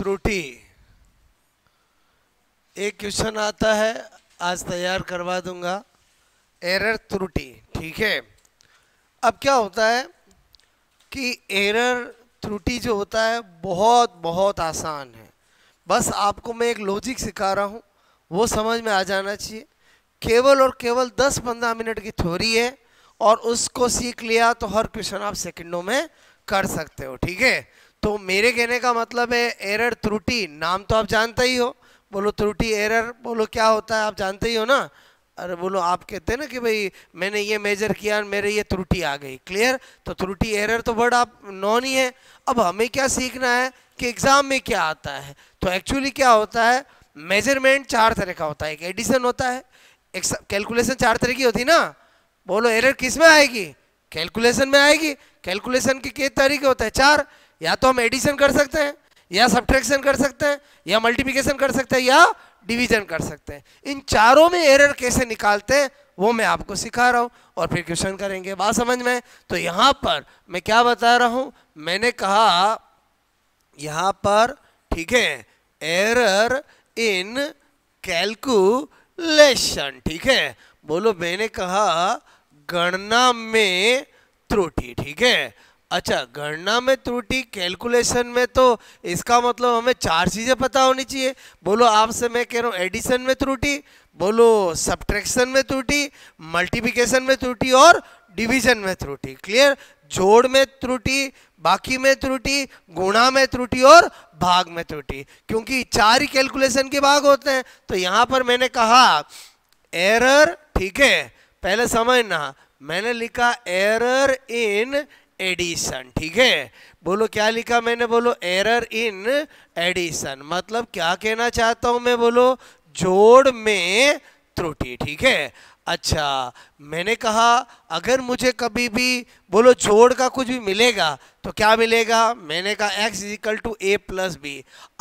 त्रुटि। एक क्वेश्चन आता है, आज तैयार करवा दूंगा, एरर त्रुटि। ठीक है, अब क्या होता है कि एरर त्रुटि जो होता है बहुत बहुत आसान है। बस आपको मैं एक लॉजिक सिखा रहा हूँ, वो समझ में आ जाना चाहिए। केवल और केवल 10-15 मिनट की थ्योरी है और उसको सीख लिया तो हर क्वेश्चन आप सेकंडों में कर सकते हो। ठीक है, तो मेरे कहने का मतलब है एरर त्रुटि, नाम तो आप जानते ही हो। बोलो त्रुटि एरर, बोलो क्या होता है आप जानते ही हो ना। अरे बोलो, आप कहते हैं ना कि भाई मैंने ये मेजर किया और मेरे ये त्रुटि आ गई। क्लियर, तो त्रुटि एरर तो वर्ड आप नॉन ही है। अब हमें क्या सीखना है कि एग्जाम में क्या आता है। तो एक्चुअली क्या होता है, मेजरमेंट 4 तरह का होता है। एक एडिशन होता है, एक कैलकुलेशन 4 तरह की होती है ना। बोलो एरर किस में आएगी, कैलकुलेशन में आएगी। कैलकुलेशन के कितने तरीके होते हैं, 4। या तो हम एडिशन कर सकते हैं, या सब्ट्रैक्शन कर सकते हैं, या मल्टीप्लिकेशन कर सकते हैं, या डिवीजन कर सकते हैं। इन चारों में एरर कैसे निकालते हैं वो मैं आपको सिखा रहा हूं और फिर क्वेश्चन करेंगे। बात समझ में? तो यहां पर मैं क्या बता रहा हूं, मैंने कहा यहां पर, ठीक है, एरर इन कैलकुलेशन। ठीक है, बोलो मैंने कहा गणना में त्रुटि। ठीक है, अच्छा, गणना में त्रुटि, कैलकुलेशन में, तो इसका मतलब हमें 4 चीजें पता होनी चाहिए। बोलो आपसे मैं कह रहा हूं एडिशन में त्रुटि, बोलो सब्ट्रैक्शन में त्रुटि, मल्टीप्लिकेशन में त्रुटि और डिवीजन में त्रुटि। क्लियर, जोड़ में त्रुटि, बाकी में त्रुटि, गुणा में त्रुटि और भाग में त्रुटि, क्योंकि 4 ही कैलकुलेशन के भाग होते हैं। तो यहां पर मैंने कहा एरर, ठीक है, पहले समझना, मैंने लिखा एरर इन एडिशन। ठीक है, बोलो क्या लिखा मैंने, बोलो एरर इन एडिशन, मतलब क्या कहना चाहता हूं मैं, बोलो जोड़ में त्रुटि। ठीक है, अच्छा, मैंने कहा अगर मुझे कभी भी बोलो जोड़ का कुछ भी मिलेगा तो क्या मिलेगा, मैंने कहा x = a + b।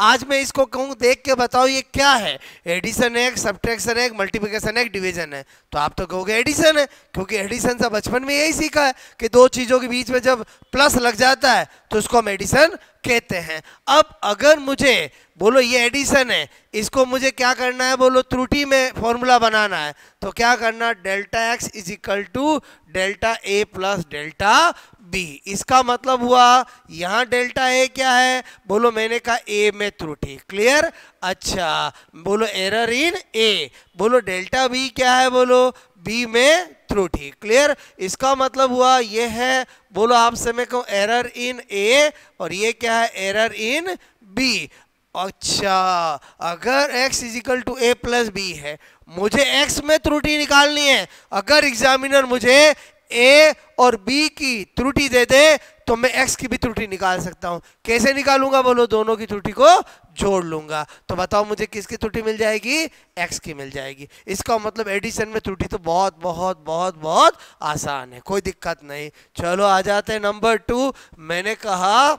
आज मैं इसको कहूँ, देख के बताओ ये क्या है, एडिशन है, सब्ट्रैक्शन है, मल्टीप्लिकेशन है, डिवीजन है। तो आप तो कहोगे एडिशन है, क्योंकि एडिशन से बचपन में यही सीखा है कि दो चीजों के बीच में जब प्लस लग जाता है तो उसको हम एडिशन कहते हैं। अब अगर मुझे बोलो ये एडिशन है, इसको मुझे क्या करना है, बोलो त्रुटि में फॉर्मूला बनाना है, तो क्या करना, ΔX = ΔA + ΔB। इसका मतलब हुआ यहां ΔA क्या है, बोलो मैंने कहा A में त्रुटि। क्लियर, अच्छा, बोलो एरर इन A, बोलो ΔB क्या है, बोलो B में त्रुटि। क्लियर, इसका मतलब हुआ ये है, बोलो आपसे मैं कहूं एरर इन A और ये क्या है, एरर इन B। अच्छा, अगर x = a + b है, मुझे x में त्रुटि निकालनी है। अगर एग्जामिनर मुझे a और b की त्रुटि दे दे तो मैं x की भी त्रुटि निकाल सकता हूं। कैसे निकालूंगा, बोलो दोनों की त्रुटि को जोड़ लूंगा। तो बताओ मुझे किसकी त्रुटि मिल जाएगी, x की मिल जाएगी। इसका मतलब एडिशन में त्रुटि तो बहुत बहुत बहुत बहुत आसान है, कोई दिक्कत नहीं। चलो आ जाते हैं नंबर 2। मैंने कहा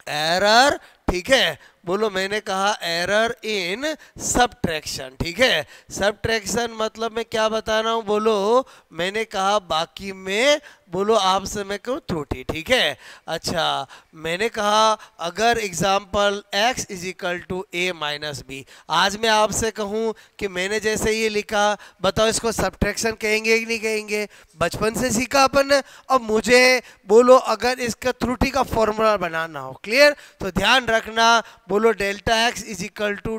एरर, ठीक है, बोलो मैंने कहा एरर इन सब्ट्रैक्शन। ठीक है, सब्ट्रैक्शन मतलब मैं क्या बता रहा हूं, बोलो मैंने कहा बाकी में, बोलो आपसे मैं कहूँ त्रुटि। ठीक है, अच्छा, मैंने कहा अगर एग्जाम्पल x = a - b, आज मैं आपसे कहूँ कि मैंने जैसे ये लिखा, बताओ इसको सब्ट्रैक्शन कहेंगे कि नहीं कहेंगे, बचपन से सीखा अपन ने। अब मुझे बोलो अगर इसका त्रुटि का फॉर्मूला बनाना हो, क्लियर, तो ध्यान रखना, बोलो ΔX =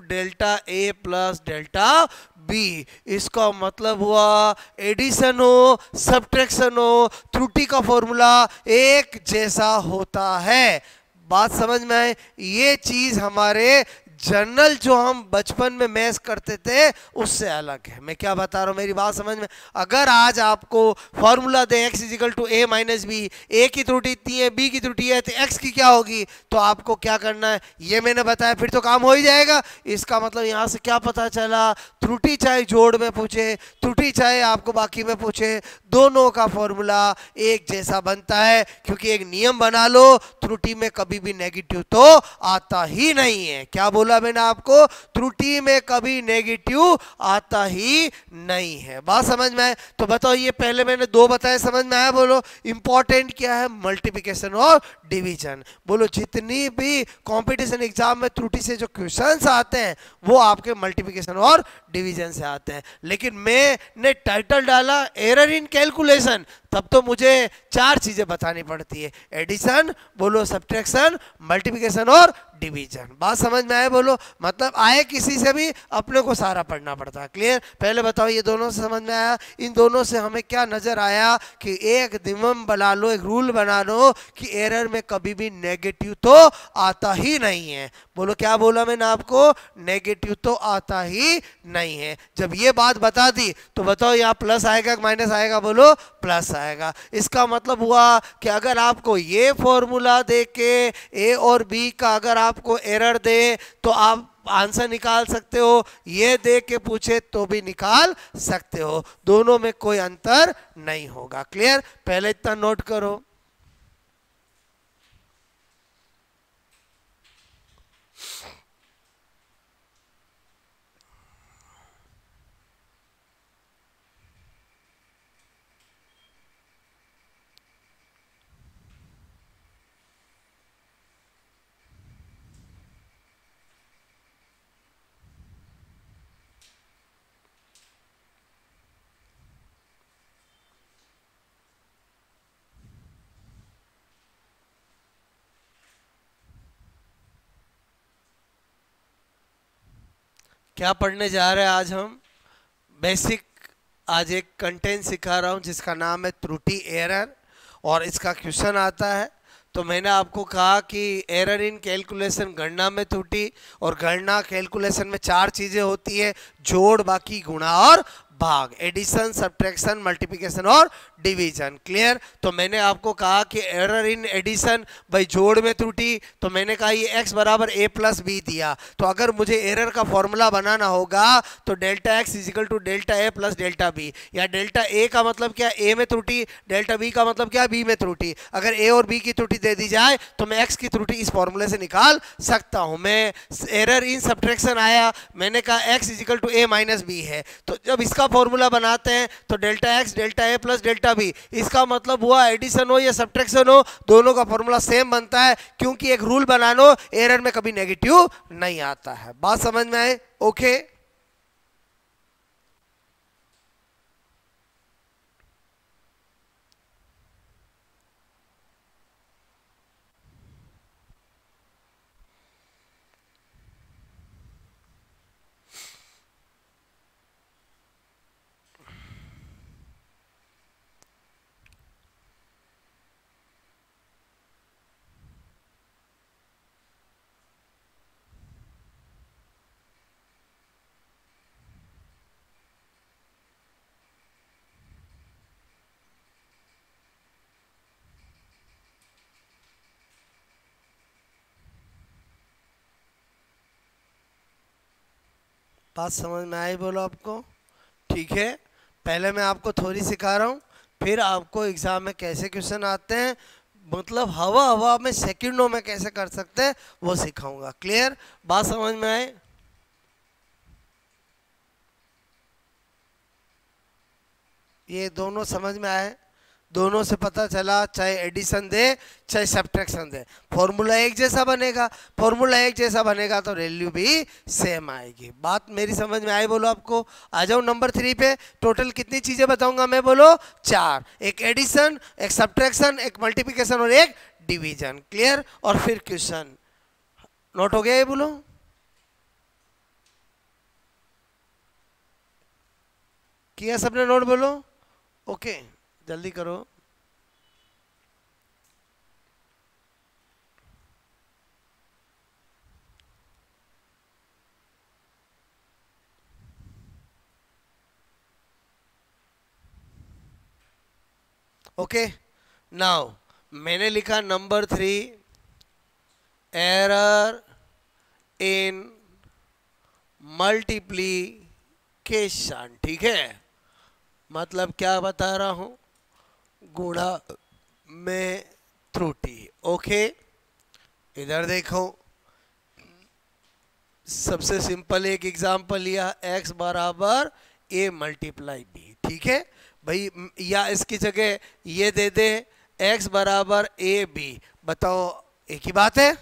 ΔA + ΔB। इसका मतलब हुआ एडिशन हो, सब्ट्रैक्शन हो, त्रुटि का फॉर्मूला एक जैसा होता है। बात समझ में आए, ये चीज हमारे जनरल जो हम बचपन में मैथ करते थे उससे अलग है। मैं क्या बता रहा हूं, मेरी बात समझ में? अगर आज आपको formula they x = a - b, a की त्रुटि इतनी है, b की त्रुटि है, तो x की क्या होगी, तो आपको क्या करना है, ये मैंने बताया, फिर तो काम हो ही जाएगा। इसका मतलब यहां से क्या पता चला, त्रुटि चाहे जोड़ में पूछे, त्रुटि चाहे आपको बाकी में पूछे, दोनों का फॉर्मूला एक जैसा बनता है। क्योंकि एक नियम बना लो, त्रुटि में कभी भी नेगेटिव तो आता ही नहीं है। क्या बोलो बोला मैंने आपको, त्रुटि में कभी नेगेटिव आता ही नहीं है। बात समझ में आए तो बताओ, ये पहले मैंने दो बताए, समझ में आया? बोलो इंपॉर्टेंट क्या है, मल्टीप्लिकेशन और डिवीजन। बोलो जितनी भी कंपटीशन एग्जाम में त्रुटि से जो क्वेश्चंस आते हैं वो आपके मल्टीप्लिकेशन और डिवीजन से आते हैं। लेकिन मैंने टाइटल डाला एरर इन कैलकुलेशन, तब तो मुझे चार चीजें बतानी पड़ती है, एडिशन, बोलो सब्ट्रैक्शन, मल्टीप्लिकेशन और डिवीजन। बात समझ में आए? बोलो मतलब आए किसी से भी अपने को सारा पढ़ना पड़ता है। क्लियर? पहले बताओ ये दोनों से समझ में आया? इन दोनों से हमें क्या नजर आया कि एक नियम बना लो, एक रूल बना लो कि एरर में कभी भी नेगेटिव तो आता ही नहीं है। बोलो क्या बोला मैंने आपको, नेगेटिव तो आता ही नहीं है। जब ये बात बता दी तो बताओ यहाँ प्लस आएगा कि माइनस आएगा? बोलो प्लस आएगा। इसका मतलब हुआ कि अगर आपको ये फॉर्मूला दे के ए और बी का अगर आपको एरर दे तो आप आंसर निकाल सकते हो, ये दे के पूछे तो भी निकाल सकते हो, दोनों में कोई अंतर नहीं होगा। क्लियर? पहले इतना नोट करो। क्या पढ़ने जा रहे हैं आज हम? बेसिक। आज एक कंटेंट सिखा रहा हूं जिसका नाम है त्रुटि, एरर, और इसका क्वेश्चन आता है। तो मैंने आपको कहा कि एरर इन कैलकुलेशन, गणना में त्रुटि, और गणना कैलकुलेशन में चार चीजें होती है, जोड़, बाकी, गुणा और भाग, एडिशन, सब्ट्रैक्शन, मल्टीप्लिकेशन और डिवीजन। क्लियर? तो मैंने आपको कहा कि एरर इन एडिशन, भाई जोड़ में त्रुटि, तो मैंने कहा ये x बराबर a प्लस बी दिया, तो अगर मुझे एरर का फॉर्मूला बनाना होगा तो delta x is equal to delta a plus delta B, या डेल्टा a का मतलब क्या, a में त्रुटि, डेल्टा b का मतलब क्या, b में त्रुटि। अगर a और b की त्रुटि दे दी जाए तो मैं x की त्रुटि इस फॉर्मूले से निकाल सकता हूं। मैं एरर इन सब्ट्रैक्शन आया, मैंने कहा x is equal to a minus B है, तो जब इसका फॉर्मूला बनाते हैं तो delta x delta a plus delta B, इसका मतलब हुआ एडिशन हो या सब्ट्रैक्शन हो, दोनों का फॉर्मूला सेम बनता है, क्योंकि एक रूल बना लो, एरर में कभी नेगेटिव नहीं आता है। बात समझ में आए? ओके। बात समझ में आई? बोलो आपको ठीक है? पहले मैं आपको थोड़ी सिखा रहा हूँ, फिर आपको एग्जाम में कैसे क्वेश्चन आते हैं, मतलब हवा हवा में सेकंडों में कैसे कर सकते हैं वो सिखाऊंगा। क्लियर? बात समझ में आए? ये दोनों समझ में आए? दोनों से पता चला, चाहे एडिशन दे चाहे सब्ट्रैक्शन दे, फॉर्मूला एक जैसा बनेगा। फॉर्मूला एक जैसा बनेगा तो वैल्यू भी सेम आएगी। बात मेरी समझ में आई? बोलो आपको। आ जाओ नंबर 3 पे। टोटल कितनी चीजें बताऊंगा मैं? बोलो 4, एक एडिशन, एक सब्ट्रैक्शन, एक मल्टीप्लिकेशन और एक डिवीजन। क्लियर? और फिर क्वेश्चन। नोट हो गया ये? बोलो किया सबने नोट? बोलो ओके, जल्दी करो। ओके नाउ मैंने लिखा नंबर 3, एरर इन मल्टीप्लीकेशन। ठीक है? मतलब क्या बता रहा हूं, गुणा में त्रुटि। ओके इधर देखो, सबसे सिंपल एक एग्जांपल लिया, x बराबर a मल्टीप्लाई b, ठीक है भाई। या इसकी जगह ये दे दे x बराबर a b, बताओ एक ही बात है।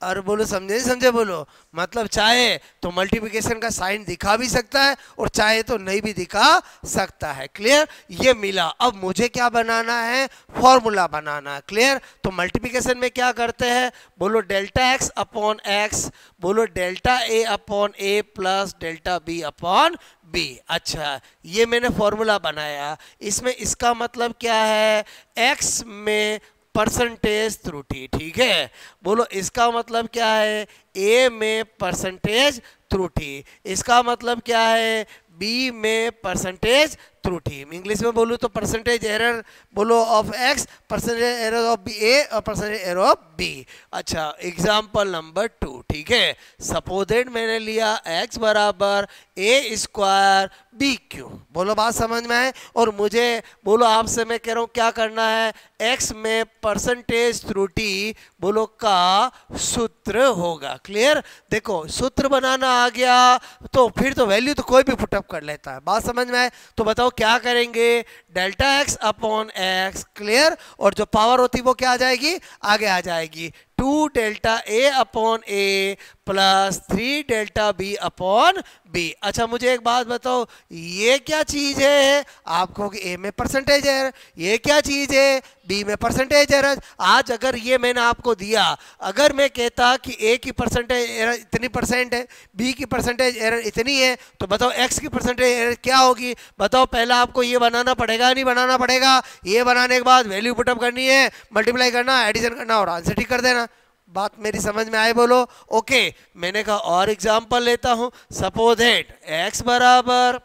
और बोलो समझे नहीं समझे बोलो, मतलब चाहे तो मल्टीप्लिकेशन का साइन दिखा भी सकता है और चाहे तो नहीं भी दिखा सकता है। क्लियर, ये मिला। अब मुझे क्या बनाना है, फॉर्मूला बनाना है। क्लियर, तो मल्टीप्लिकेशन में क्या करते हैं, बोलो डेल्टा एक्स अपॉन एक्स, बोलो delta A upon A plus delta B upon B. अच्छा, ये मैंने फॉर्मूला बनाया, इसमें इसका मतलब क्या है, एक्स में परसेंटेज त्रुटि, ठीक है। बोलो इसका मतलब क्या है, ए में परसेंटेज त्रुटि, इसका मतलब क्या है, बी में परसेंटेज त्रुटि। इंग्लिश में बोलूँ तो परसेंटेज एरर बोलो of X, percentage error of B A और परसेंटेज एरर ऑफ बी। अच्छा, एग्जाम्पल नंबर 2, ठीक है। सपोज दैट मैंने लिया एक्स बराबर ए स्क्वायर बी क्यू, बोलो बात समझ में आए। और मुझे बोलो आपसे मैं कह रहा हूँ क्या करना है, एक्स में परसेंटेज त्रुटि बोलो का सूत्र होगा। क्लियर, देखो सूत्र बनाना आ गया तो फिर तो वैल्यू तो कोई भी पुटअप कर लेता है, बात समझ में आए। तो बताओ क्या करेंगे, delta X upon x. Clear, और जो पावर होती वो क्या आ जाएगी, आगे आ जाएगी, 2 delta A upon A plus 3 delta B upon B. अच्छा मुझे एक बात बताओ, ये क्या चीज है, आपको कि ए में परसेंटेज एरर, ये क्या चीज है, बी में परसेंटेज एरर। आज अगर ये मैंने आपको दिया, अगर मैं कहता कि ए की परसेंटेज एरर इतनी परसेंट है, बी की परसेंटेज एरर इतनी है, तो बताओ एक्स की परसेंटेज एरर क्या होगी। बताओ पहला आपको ये बनाना पड़ेगा, नहीं बनाना पड़ेगा। ये बनाने के बाद वैल्यू पुटअप करनी है, मल्टीप्लाई करना, एडिशन करना और आंसर ठीक कर देना। बात मेरी समझ में आए बोलो। ओके, मैंने कहा और एग्जांपल लेता हूं, सपोज दैट एक्स बराबर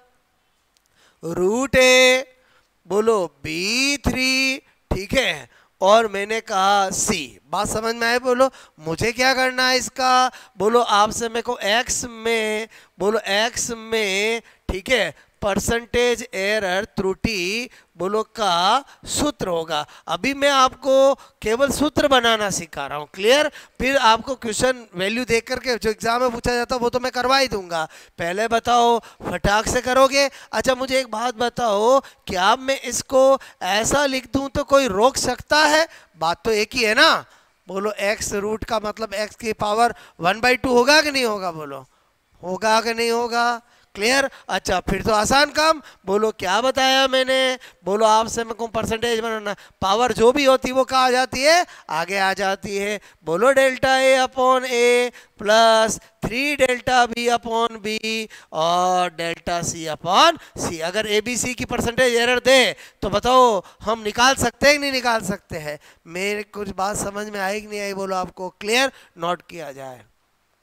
रूट ए बोलो बी3, ठीक है, और मैंने कहा सी। बात समझ में आए बोलो। मुझे क्या करना है इसका, बोलो आपसे मेरे को एक्स में बोलो एक्स में, ठीक है, परसेंटेज एरर त्रुटि बोलो का सूत्र होगा। अभी मैं आपको केवल सूत्र बनाना सिखा रहा हूँ। क्लियर, फिर आपको क्वेश्चन वैल्यू देख करके जो एग्जाम में पूछा जाता है वो तो मैं करवा ही दूंगा। पहले बताओ फटाक से करोगे। अच्छा मुझे एक बात बताओ, क्या मैं इसको ऐसा लिख दूं तो कोई रोक सकता है, बात तो एक ही है ना। बोलो एक्स रूट का मतलब एक्स की पावर 1/2 होगा कि नहीं होगा, बोलो होगा कि नहीं होगा। क्लियर, अच्छा फिर तो आसान काम, बोलो क्या बताया मैंने, बोलो आपसे मेरे को परसेंटेज बनाना, पावर जो भी होती है वो कहाँ आ जाती है, आगे आ जाती है। बोलो delta A upon A plus 3 delta B upon B और डेल्टा सी अपॉन सी। अगर ए बी सी की परसेंटेज एरर दे तो बताओ हम निकाल सकते हैं कि नहीं निकाल सकते हैं। मेरे कुछ बात समझ में आई कि नहीं आई, बोलो आपको क्लियर, नोट किया जाए।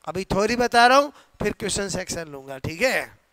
अभी थ्योरी बता रहा हूँ, फिर क्वेश्चन सेक्शन लूंगा, ठीक है।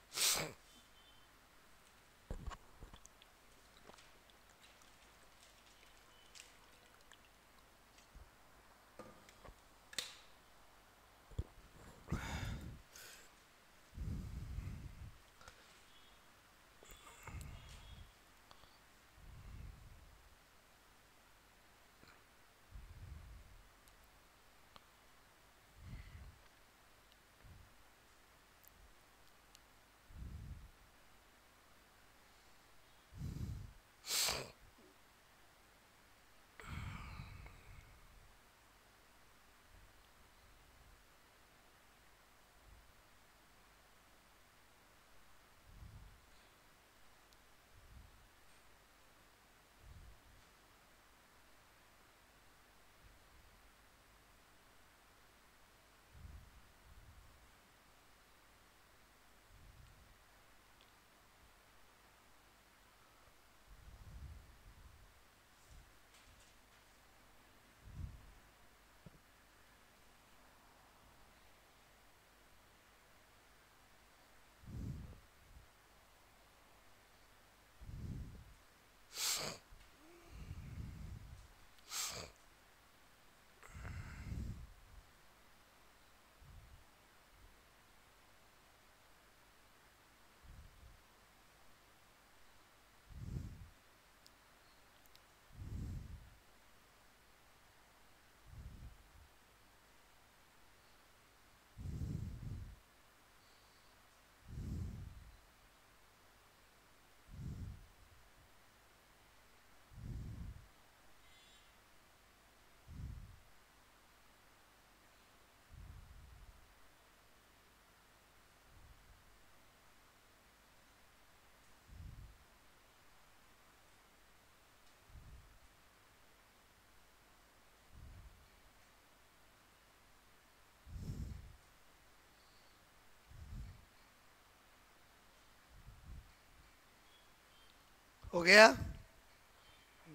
हो गया?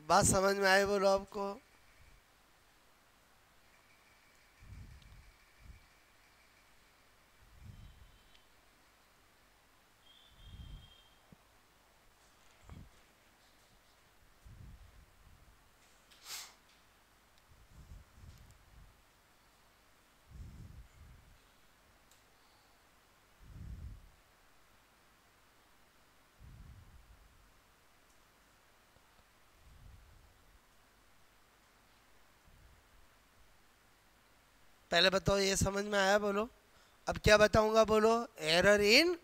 बात समझ में आई बोलो आपको? पहले बताओ ये समझ में आया बोलो? अब क्या बताऊंगा बोलो? Error in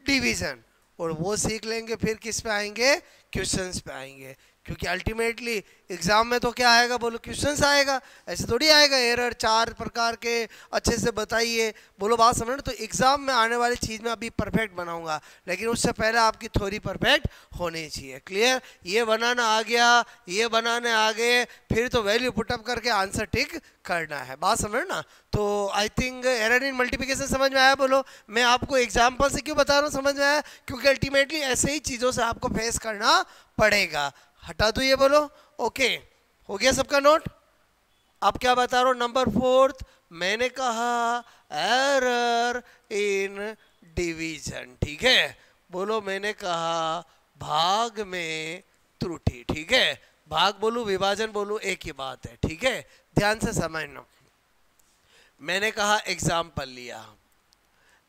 division. और वो सीख लेंगे फिर किस पे आएंगे? क्वेश्चंस पे आएंगे। क्योंकि अल्टीमेटली एग्जाम में तो क्या आएगा बोलो? क्वेश्चंस आएगा। ऐसे थोड़ी आएगा एरर 4 प्रकार के अच्छे से बताइए। बोलो बात समझ? तो एग्जाम में आने वाली चीज में अभी परफेक्ट बनाऊंगा, लेकिन उससे पहले आपकी थ्योरी परफेक्ट होनी चाहिए। क्लियर? ये बनाना आ गया, ये बनाने आ गए, फिर तो वैल्यू पुटअप करके आंसर टिक करना है। बात समझ ना? तो I think error in multiplication समझ में आया बोलो? मैं आपको एग्जाम्पल से क्यों बता रहा हूँ समझ में आया? क्योंकि अल्टीमेटली ऐसे ही चीजों से आपको फेस करना पड़ेगा। हटा दो ये बोलो। ओके, हो गया सबका नोट? अब क्या बता रहा हूँ? नंबर 4 मैंने कहा एरर इन डिवीजन। ठीक है? बोलो मैंने कहा भाग में त्रुटि। ठीक है? भाग बोलू विभाजन बोलू एक ही बात है। ठीक है? ध्यान से समझना। मैंने कहा एग्जाम्पल लिया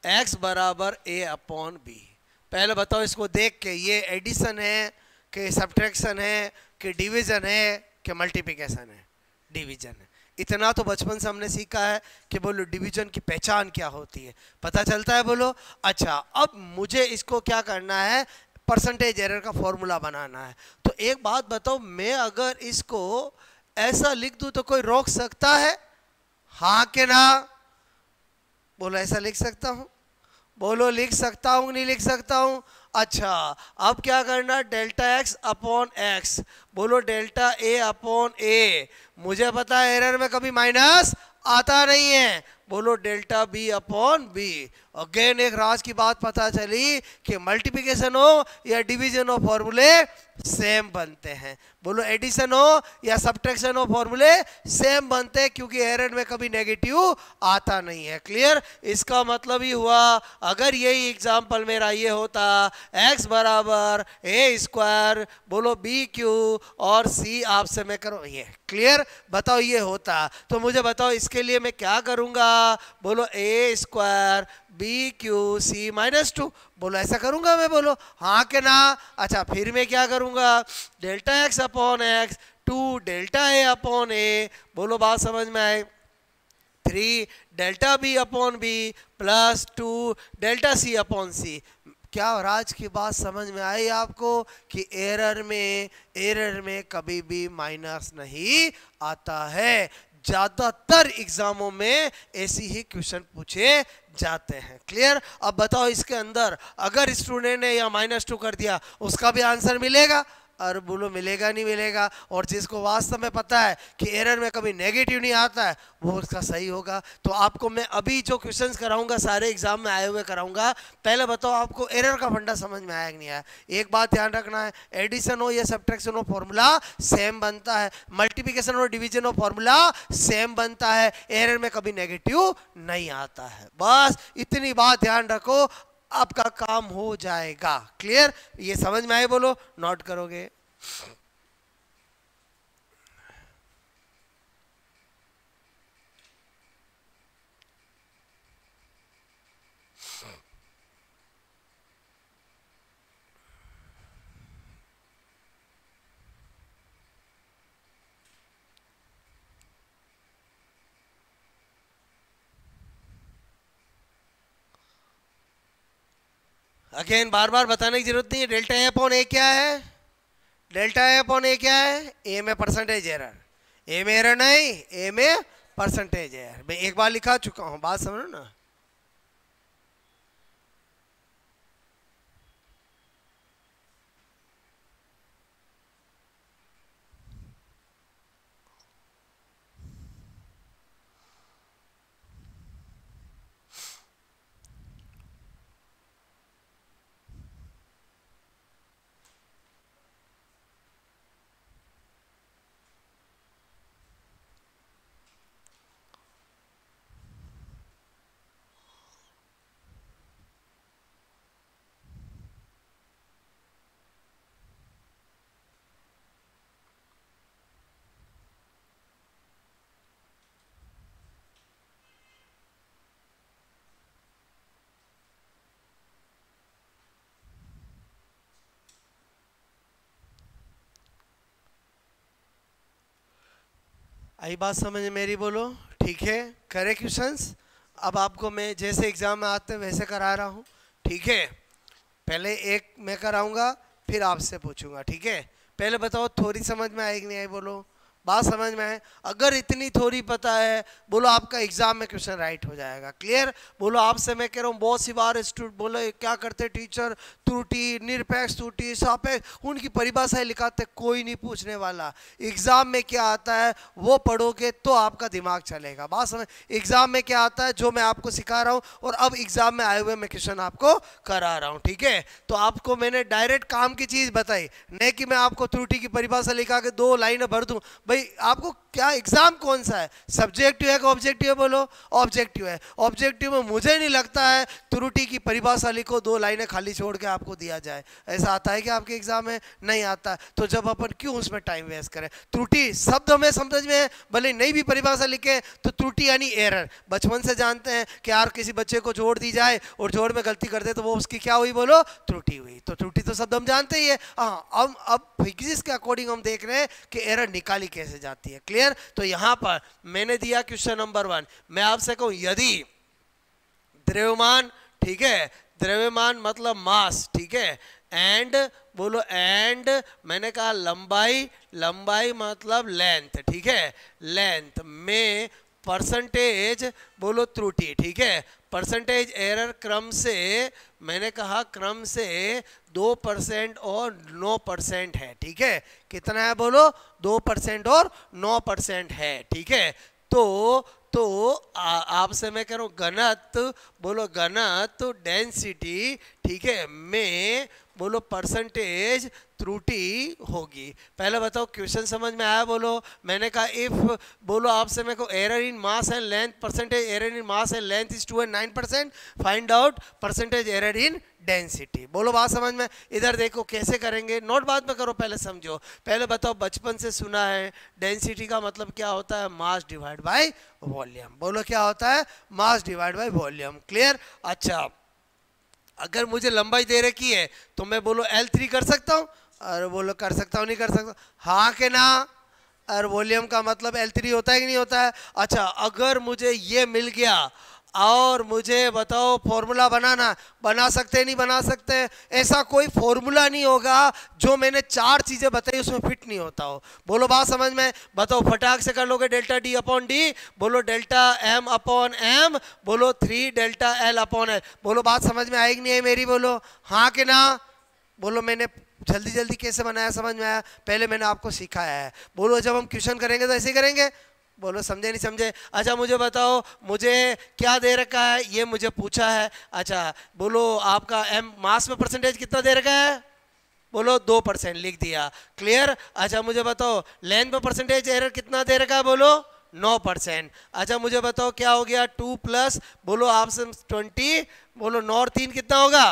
x बराबर a अपॉन बी। पहले बताओ इसको देख के ये एडिशन है कि सब्ट्रैक्शन है कि डिवीजन है कि मल्टीप्लिकेशन है? डिवीजन है। इतना तो बचपन से हमने सीखा है कि बोलो डिवीजन की पहचान क्या होती है, पता चलता है बोलो। अच्छा, अब मुझे इसको क्या करना है? परसेंटेज एरर का फॉर्मूला बनाना है। तो एक बात बताओ, मैं अगर इसको ऐसा लिख दूं तो कोई रोक सकता है? हाँ के ना? बोलो ऐसा लिख सकता हूं? बोलो लिख सकता हूं नहीं लिख सकता हूं? अच्छा, अब क्या करना? Delta X upon X. बोलो डेल्टा ए अपॉन ए। मुझे पता है एरर में कभी माइनस आता नहीं है। बोलो delta B upon B. Again एक राज की बात पता चली कि मल्टीप्लिकेशन हो या डिवीजन हो फॉर्मूले सेम बनते हैं। बोलो एडिशन हो या सब्ट्रैक्शन हो फॉर्मूले सेम बनते हैं, क्योंकि एरर में कभी नेगेटिव आता नहीं है। क्लियर? इसका मतलब ही हुआ अगर यही एग्जांपल मेरा ये होता x बराबर ए स्क्वायर बोलो बी क्यू और c आपसे मैं करूं ये। क्लियर? बताओ ये होता तो मुझे बताओ इसके लिए मैं क्या करूंगा? बोलो A square B cube C minus 2। बोलो ऐसा करूंगा मैं? बोलो हाँ के ना? अच्छा, फिर मैं क्या करूंगा? Delta X upon X 2 delta A upon A. बोलो बात समझ में आए? 3 delta B upon B plus 2 delta C upon C. क्या राज की बात समझ में आई आपको कि एरर में कभी भी माइनस नहीं आता है? ज्यादातर एग्जामों में ऐसी ही क्वेश्चन पूछे जाते हैं। क्लियर? अब बताओ इसके अंदर अगर स्टूडेंट ने या -2 कर दिया उसका भी आंसर मिलेगा? और बोलो मिलेगा नहीं मिलेगा? और जिसको वास्तव में पता है कि एरर में कभी नेगेटिव नहीं आता है वो उसका सही होगा। तो आपको मैं अभी जो क्वेश्चंस कराऊंगा सारे एग्जाम में आए हुए कराऊंगा। पहले बताओ आपको एरर का फंडा समझ में आया कि नहीं आया? एक बात ध्यान रखना है, एडिशन हो या सब्ट्रैक्शन हो फॉर्मूला सेम बनता है, मल्टीप्लिकेशन और डिवीजन हो फॉर्मूला सेम बनता है, एरर में कभी नेगेटिव नहीं आता है। बस इतनी बात ध्यान रखो, आपका काम हो जाएगा। क्लियर? ये समझ में आए? बोलो नोट करोगे? अगेन बार बार बताने की जरूरत नहीं है। डेल्टा ए अपॉन ए क्या है? डेल्टा ए अपॉन ए क्या है? ए में परसेंटेज एरर। ए में एरर नहीं, ए में परसेंटेज एरर। मैं एक बार लिखा चुका हूं, बात समझो ना। आई बात समझ में मेरी? बोलो ठीक है, करे क्वेश्चंस। अब आपको मैं जैसे एग्जाम में आते हैं वैसे करा रहा हूँ, ठीक है। पहले एक मैं कराऊंगा, फिर आपसे पूछूंगा, ठीक है। पहले बताओ थोड़ी समझ में आई कि नहीं आई? बोलो बात समझ में आए? अगर इतनी थोड़ी पता है, बोलो आपका एग्जाम में क्वेश्चन राइट हो जाएगा। क्लियर? बोलो आपसे मैं कह रहा हूँ, बहुत सी बार स्टूडेंट बोले क्या करते टीचर, त्रुटि, निरपेक्ष त्रुटि, सापेक्ष, उनकी परिभाषाएं लिखाते, कोई नहीं पूछने वाला। एग्जाम में क्या आता है वो पढ़ोगे तो आपका दिमाग चलेगा। बात समझ? एग्जाम में क्या आता है जो मैं आपको सिखा रहा हूँ, और अब एग्जाम में आए हुए मैं क्वेश्चन आपको करा रहा हूँ, ठीक है। तो आपको मैंने डायरेक्ट काम की चीज बताई, नहीं कि मैं आपको त्रुटि की परिभाषा लिखा के 2 लाइनें भर दूं। भाई आपको क्या एग्जाम कौन सा है, सब्जेक्टिव है कि ऑब्जेक्टिव है? बोलो ऑब्जेक्टिव है। ऑब्जेक्टिव में मुझे नहीं लगता है त्रुटि की परिभाषा लिखो 2 लाइनें खाली छोड़ के आपको दिया जाए। ऐसा आता है कि आपके एग्जाम में? नहीं आता। तो जब अपन क्यों उसमें टाइम वेस्ट करें? त्रुटि शब्द हमें समझ में है, भले नहीं भी परिभाषा लिखे तो त्रुटि यानी एरर। बचपन से जानते हैं कि यार किसी बच्चे को जोड़ दी जाए और जोड़ में गलती कर दे तो वो उसकी क्या हुई? बोलो त्रुटि हुई। तो त्रुटि तो शब्द हम जानते ही है। हाँ, अब फिजिक्स के अकॉर्डिंग हम देख रहे हैं कि एरर निकाली कैसे जाती है। क्लियर? तो यहां पर मैंने दिया क्वेश्चन नंबर 1। मैं आपसे कहूं यदि द्रव्यमान, ठीक है, द्रव्यमान मतलब मास, ठीक है, एंड बोलो एंड मैंने कहा लंबाई, लंबाई मतलब लेंथ, ठीक है, लेंथ में परसेंटेज बोलो त्रुटि, ठीक है, परसेंटेज एरर क्रम से, मैंने कहा क्रम से 2% और 9% है, ठीक है। कितना है? बोलो 2% और 9% है, ठीक है। तो आपसे मैं कह रहा हूँ घनत्व, बोलो घनत्व डेंसिटी, ठीक है, में बोलो परसेंटेज त्रुटि होगी। पहले बताओ क्वेश्चन समझ में आया? बोलो मैंने कहा इफ, बोलो आपसे मैं को error in mass and length, percentage error in mass and length is 2 and 9%, find out percentage error in density. बोलो बात समझ में? इधर देखो कैसे करेंगे, नोट बाद में करो, पहले समझो। पहले बताओ बचपन से सुना है डेंसिटी का मतलब क्या होता है? Mass divide by volume. बोलो क्या होता है? Mass divide by volume. Clear? अच्छा, अगर मुझे लंबाई दे रखी है तो मैं बोलो L3 कर सकता हूँ? अरे बोलो कर सकता हूँ नहीं कर सकता? हाँ के ना? और वॉल्यूम का मतलब L3 होता है कि नहीं होता है? अच्छा, अगर मुझे ये मिल गया और मुझे बताओ फॉर्मूला बनाना, बना सकते नहीं बना सकते? ऐसा कोई फॉर्मूला नहीं होगा जो मैंने 4 चीजें बताई उसमें फिट नहीं होता हो। बोलो बात समझ में? बताओ फटाक से कर लोगे डेल्टा डी अपॉन डी, बोलो डेल्टा एम अपॉन एम, बोलो 3 डेल्टा एल अपॉन एल। बोलो बात समझ में आएगी नहीं है मेरी? बोलो हाँ कि ना? बोलो मैंने जल्दी जल्दी कैसे बनाया, समझ में आया? पहले मैंने आपको सिखाया है। बोलो जब हम क्वेश्चन करेंगे तो ऐसे ही करेंगे। बोलो समझे नहीं समझे? अच्छा मुझे बताओ मुझे क्या दे रखा है, ये मुझे पूछा है। अच्छा बोलो आपका एम मास में परसेंटेज कितना दे रखा है? बोलो 2% लिख दिया। क्लियर? अच्छा मुझे बताओ लेंथ में परसेंटेज एरर कितना दे रखा है? बोलो 9%। अच्छा मुझे बताओ क्या हो गया 2 प्लस बोलो आपसे 20, बोलो 9 और 3 कितना होगा?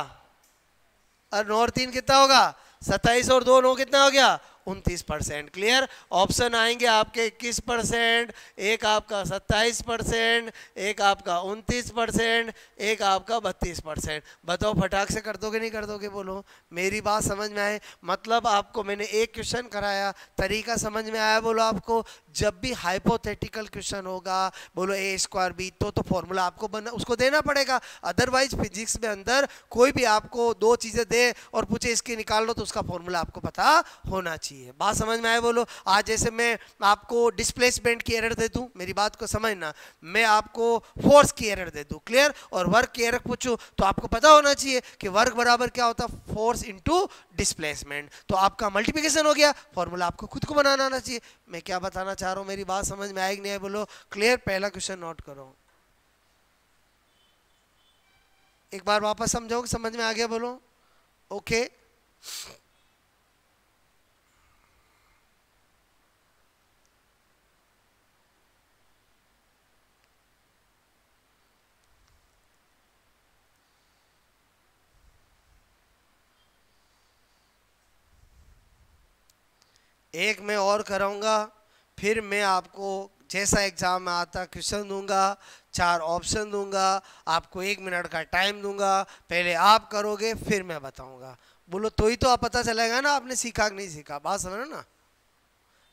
और 9 और 3 कितना होगा? 27 और 2 9 कितना हो गया? 29%। क्लियर? ऑप्शन आएंगे आपके 21%, एक आपका 27%, एक आपका 29%, एक आपका 32%। बताओ फटाक से कर दोगे नहीं कर दोगे? बोलो मेरी बात समझ में आए? मतलब आपको मैंने एक क्वेश्चन कराया, तरीका समझ में आया? बोलो आपको जब भी हाइपोथेटिकल क्वेश्चन होगा बोलो a² b तो फॉर्मूला आपको बना उसको देना पड़ेगा। अदरवाइज फिजिक्स में अंदर कोई भी आपको 2 चीजें दे और पूछे इसकी निकाल लो तो उसका फॉर्मूला आपको पता होना चाहिए। बात समझ में आए? बोलो आज जैसे मैं आपको डिस्प्लेसमेंट की एरर दे दूं, मेरी बात को समझना, मैं आपको फोर्स की एरर दे दूं, क्लियर, और वर्क की एरर पूछूं तो आपको पता होना चाहिए कि वर्क बराबर क्या होता है? Force into displacement. तो आपका मल्टीप्लिकेशन हो गया, फॉर्मूला आपको खुद को बनाना आना चाहिए। मैं क्या बताना चाह रहा हूं, मेरी बात समझ में आएगी नहीं आए? बोलो क्लियर? पहला क्वेश्चन नोट करो, एक बार वापस समझाओ, समझ में आ गया? बोलो ओके। एक मैं और कराऊंगा, फिर मैं आपको जैसा एग्जाम में आता क्वेश्चन दूंगा, 4 ऑप्शन दूंगा, आपको 1 मिनट का टाइम दूंगा, पहले आप करोगे फिर मैं बताऊंगा। बोलो तो ही तो आप पता चलेगा ना आपने सीखा कि नहीं सीखा। बात समझो ना?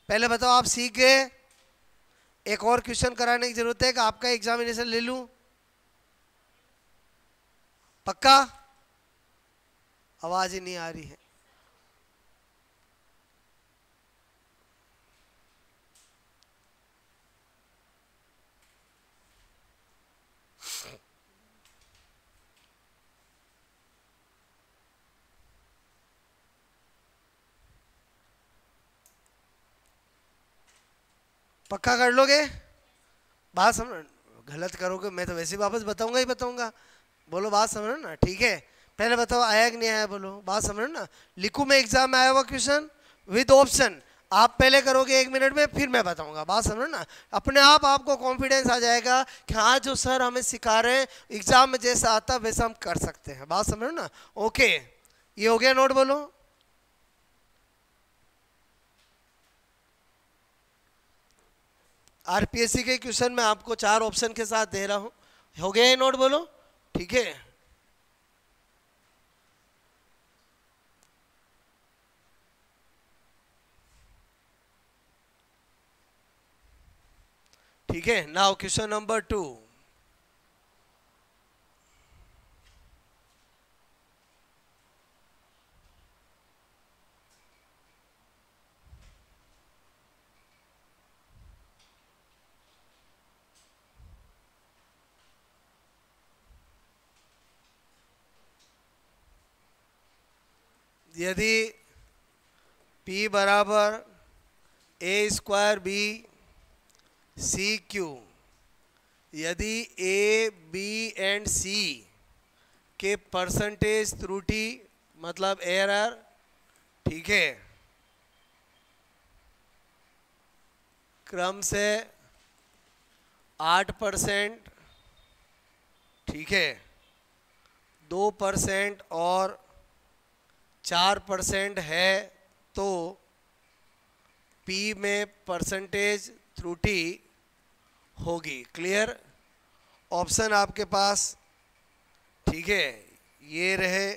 पहले बताओ आप सीख गए? एक और क्वेश्चन कराने की जरूरत है कि आपका एग्जामिनेशन ले लूं? पक्का? आवाज ही नहीं आ रही है। पक्का कर लोगे? बात समझ, गलत करोगे मैं तो वैसे ही वापस बताऊंगा ही बताऊंगा। बोलो बात समझो ना, ठीक है? पहले बताओ आया कि नहीं आया, बोलो बात समझो ना। लिखूं मैं एग्जाम में आया हुआ क्वेश्चन विद ऑप्शन, आप पहले करोगे 1 मिनट में, फिर मैं बताऊंगा। बात समझो ना, अपने आप आपको कॉन्फिडेंस आ जाएगा कि हाँ जो सर हमें सिखा रहे हैं एग्जाम में जैसा आता है वैसा हम कर सकते हैं। बात समझो ना? ओके, ये हो गया नोट? बोलो। आरपीएससी के क्वेश्चन में आपको 4 ऑप्शन के साथ दे रहा हूं। हो गया ये नोट? बोलो। ठीक है, ठीक है। Now question number 2। यदि P बराबर A² B CQ, यदि A B एंड C के परसेंटेज त्रुटि मतलब एरर, ठीक है, क्रम से 8%, ठीक है, 2% और 4% है, तो P में परसेंटेज त्रुटि होगी। क्लियर? ऑप्शन आपके पास, ठीक है, ये रहे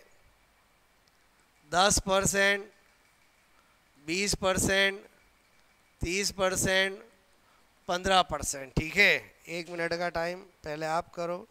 10%, 20%, 30%, 15%। ठीक है, 1 मिनट का टाइम पहले आप करो।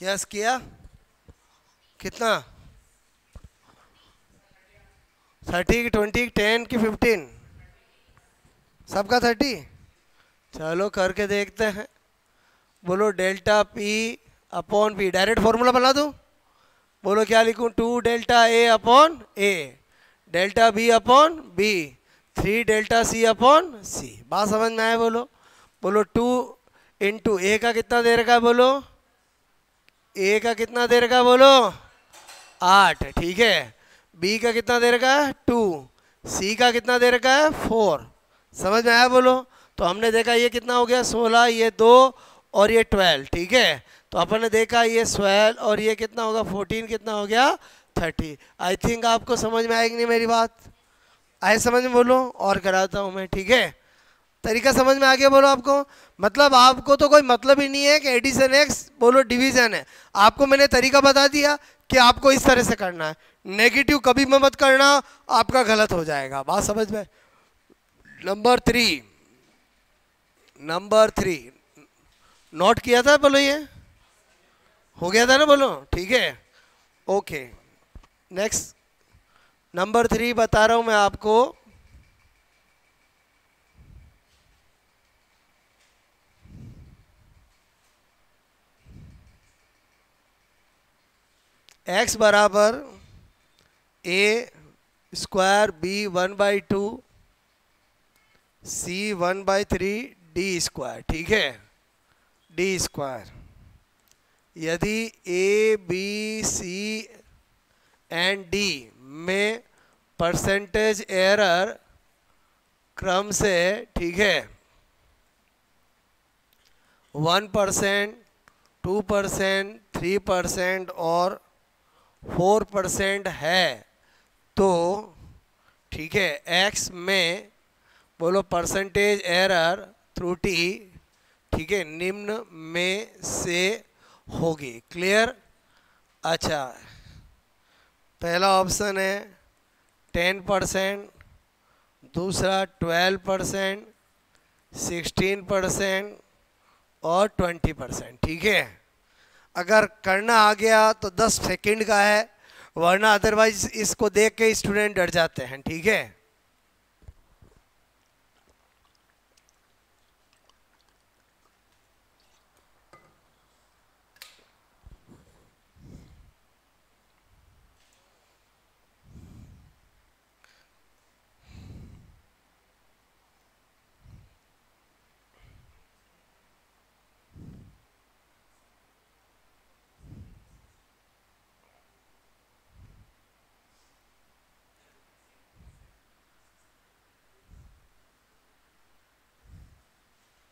यस किया? कितना? 30 की 20 10 की 15? सबका 30? चलो करके देखते हैं। बोलो delta P upon P, direct formula बना दूं? बोलो क्या लिखूं, 2 delta A upon A, delta B upon B, 3 delta C upon C. बात समझ में आए? बोलो बोलो 2 इंटू ए का कितना दे रखा है, बोलो ए का कितना दे रखा है, बोलो 8, ठीक है। बी का कितना दे रखा है 2, सी का कितना दे रखा है 4। समझ में आया? बोलो। तो हमने देखा ये कितना हो गया 16, ये 2 और ये 12, ठीक है। तो अपन ने देखा ये 12 और ये कितना होगा 14, कितना हो गया 30। आई थिंक आपको समझ में आएगी नहीं मेरी बात? आए समझ में? बोलो और कराता हूँ मैं, ठीक है। तरीका समझ में आ गया? बोलो आपको, मतलब आपको तो कोई मतलब ही नहीं है कि एडिशन एक्स बोलो डिवीजन है। आपको मैंने तरीका बता दिया कि आपको इस तरह से करना है, नेगेटिव कभी मत करना, आपका गलत हो जाएगा। बात समझ में? नंबर 3 नोट किया था? बोलो ये हो गया था ना? बोलो ठीक है, ओके। नेक्स्ट नंबर 3 बता रहा हूं मैं आपको। x बराबर a square B 1/2 c 1/3 d square, ठीक है, d स्क्वायर। यदि a b c and d में परसेंटेज एरर क्रम से, ठीक है, 1%, 2%, 3% और 4% है, तो ठीक है x में बोलो परसेंटेज एरर त्रुटि, ठीक है, निम्न में से होगी। क्लियर? अच्छा, पहला ऑप्शन है 10%, दूसरा 12%, 16% और 20%, ठीक है। अगर करना आ गया तो 10 सेकंड का है, वरना अदरवाइज इसको देख के स्टूडेंट डर जाते हैं, ठीक है।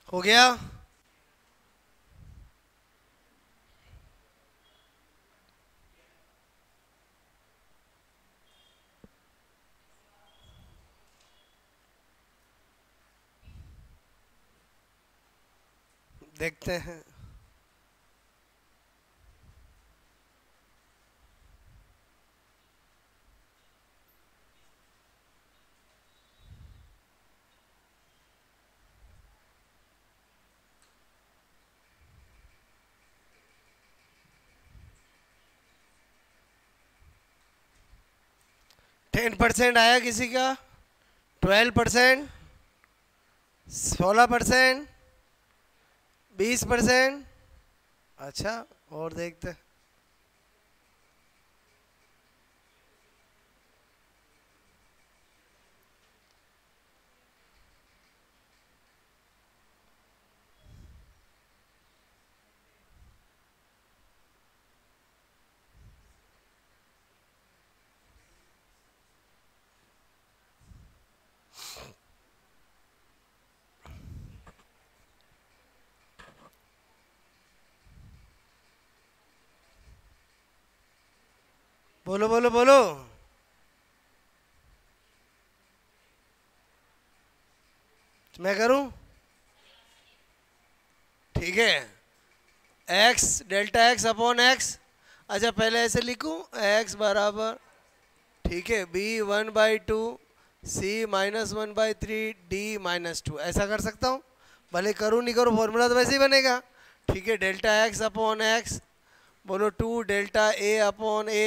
हो गया? देखते हैं। टेन 10% आया किसी का, 12%, 16%, 20%। अच्छा, और देखते हैं। बोलो बोलो बोलो। मैं करूं? ठीक है, x delta x upon x। अच्छा, पहले ऐसे लिखूं, x बराबर, ठीक है, b 1/2 c -1/3 d -2, ऐसा कर सकता हूं। भले करूं नहीं करूं, फॉर्मूला तो वैसे ही बनेगा। ठीक है, डेल्टा x अपॉन x, बोलो 2 delta a upon a,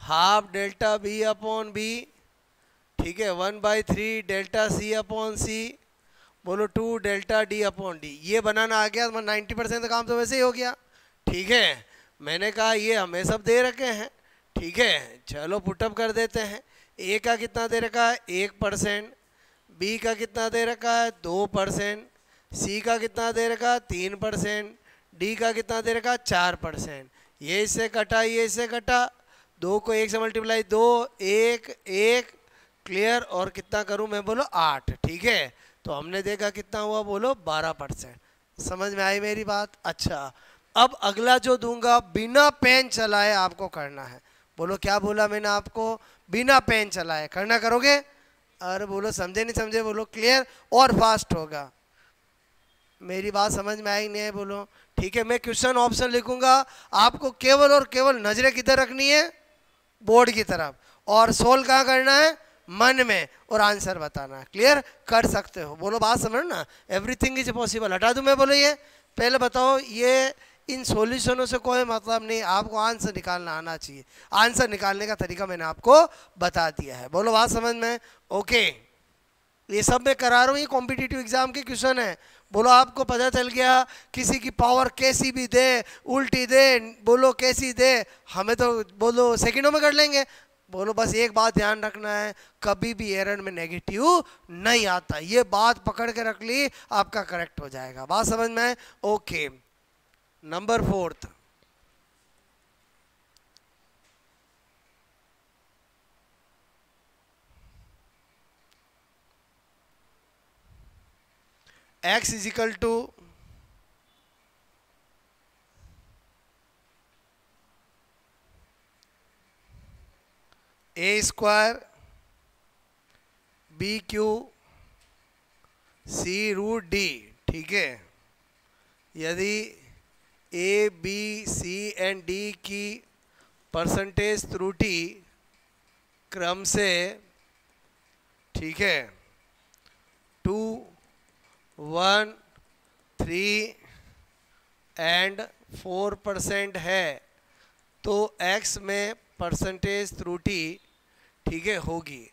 half delta b upon b, ठीक है, 1/3 डेल्टा c अपॉन c, बोलो 2 डेल्टा d अपॉन d। ये बनाना आ गया, 90% का काम तो वैसे ही हो गया, ठीक है। मैंने कहा ये हमें सब दे रखे हैं, ठीक है, चलो पुटअप कर देते हैं। ए का कितना दे रखा है 1%, बी का कितना दे रखा है 2%, सी का कितना दे रखा है 3%, डी का कितना दे रखा है 4%। ये इससे कटा, ये इससे कटा, 2 को 1 से मल्टीप्लाई 2, 1 1, क्लियर। और कितना करूं मैं, बोलो 8, ठीक है। तो हमने देखा कितना हुआ, बोलो 12%। समझ में आई मेरी बात? अच्छा, अब अगला जो दूंगा बिना पेन चलाए आपको करना है। बोलो क्या बोला मैंने आपको, बिना पेन चलाए करना, करोगे? अरे बोलो समझे नहीं समझे, बोलो क्लियर और फास्ट होगा। मेरी बात समझ में आई नहीं है, बोलो ठीक है। मैं क्वेश्चन ऑप्शन लिखूंगा, आपको केवल और केवल नजरें किधर रखनी है, बोर्ड की तरफ, और सोल्व कहाँ करना है, मन में, और आंसर बताना है। क्लियर, कर सकते हो, बोलो बात समझ ना, एवरीथिंग इज पॉसिबल। हटा दूं मैं, बोलो ये पहले बताओ, ये इन सॉल्यूशनों से कोई मतलब नहीं, आपको आंसर निकालना आना चाहिए। आंसर निकालने का तरीका मैंने आपको बता दिया है, बोलो बात समझ में? ओके, ये सब मैं करा रहा हूँ, ये कॉम्पिटिटिव एग्जाम के क्वेश्चन है। बोलो आपको पता चल गया, किसी की पावर कैसी भी दे, उल्टी दे, बोलो कैसी दे, हमें तो बोलो सेकंडों में कर लेंगे। बोलो बस एक बात ध्यान रखना है, कभी भी एरर में नेगेटिव नहीं आता, ये बात पकड़ के रख ली, आपका करेक्ट हो जाएगा। बात समझ में? Okay, number 4th, x is equal to A square B cube C root D, ठीक है। यदि A B C and D की परसेंटेज त्रुटि क्रम से, ठीक है, 2, 1, 3 एंड 4% है, तो x में परसेंटेज त्रुटि, ठीक है, होगी।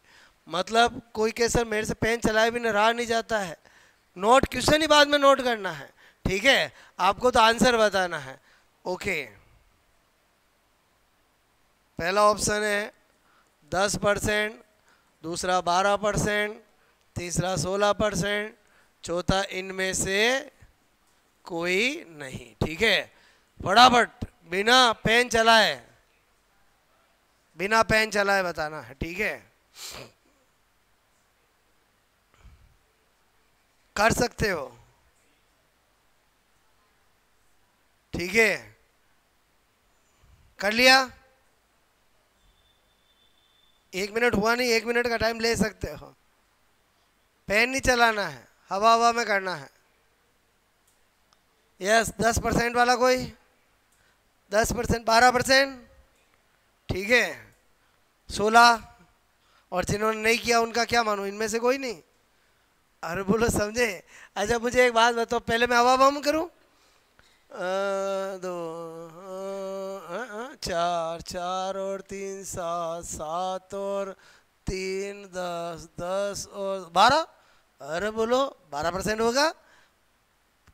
मतलब कोई कैसे मेरे से पेन चलाए भी रहा नहीं जाता है, नोट क्वेश्चन ही बाद में नोट करना है, ठीक है, आपको तो आंसर बताना है। ओके, पहला ऑप्शन है 10%, दूसरा 12%, तीसरा 16%, चौथा इनमें से कोई नहीं, ठीक है। फटाफट बिना पेन चलाए, बिना पेन चलाए बताना है, ठीक है। कर सकते हो, ठीक है, कर लिया? 1 मिनट हुआ नहीं, 1 मिनट का टाइम ले सकते हो। पेन नहीं चलाना है, हवा हवा में करना है। यस, 10% वाला कोई, 10%, 12%, ठीक है, 16, और जिन्होंने नहीं किया उनका क्या मानूं, इनमें से कोई नहीं? अरे बोलो समझे? अच्छा मुझे एक बात बताओ, पहले मैं हवा बम करूं, 2, 4, 4 और 3 7, 7 और 3 10, 10 और 12, अरे बोलो 12% होगा।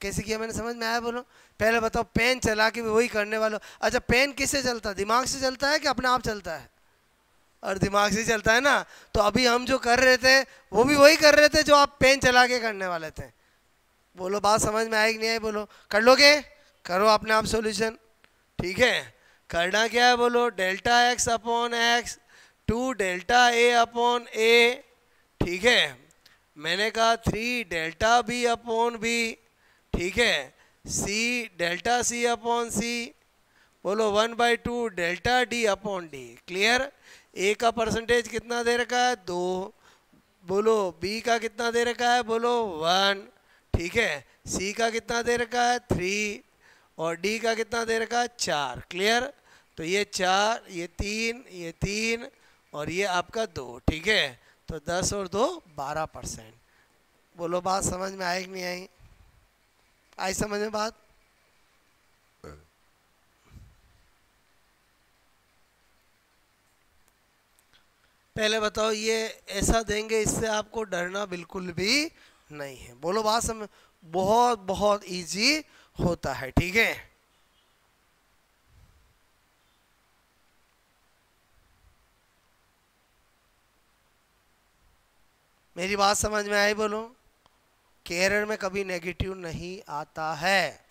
कैसे किया मैंने, समझ में आया? बोलो पहले बताओ, पेन चला के भी वही करने वालों। अच्छा पेन किससे चलता है, दिमाग से चलता है कि अपने आप चलता है? और दिमाग से चलता है ना, तो अभी हम जो कर रहे थे वो भी वही कर रहे थे जो आप पेन चला के करने वाले थे। बोलो बात समझ में आई कि नहीं आई? बोलो कर लोगे? करो अपने आप सॉल्यूशन, ठीक है। करना क्या है, बोलो delta X upon X 2 delta A upon A, ठीक है। मैंने कहा 3 डेल्टा बी अपॉन बी, ठीक है, सी डेल्टा सी अपॉन सी, बोलो 1/2 delta D upon D. Clear? A का परसेंटेज कितना दे रखा है 2, बोलो बी का कितना दे रखा है, बोलो 1, ठीक है, सी का कितना दे रखा है 3, और डी का कितना दे रखा है 4। क्लियर? तो ये 4, ये 3, ये 3 और ये आपका 2, ठीक है। तो 10 और 2 12%। बोलो बात समझ में आई कि नहीं आई? आई समझ में बात? पहले बताओ, ये ऐसा देंगे, इससे आपको डरना बिल्कुल भी नहीं है। बोलो बात समझ, बहुत बहुत इजी होता है, ठीक है। मेरी बात समझ में आई? बोलो कि एरर में कभी नेगेटिव नहीं आता है।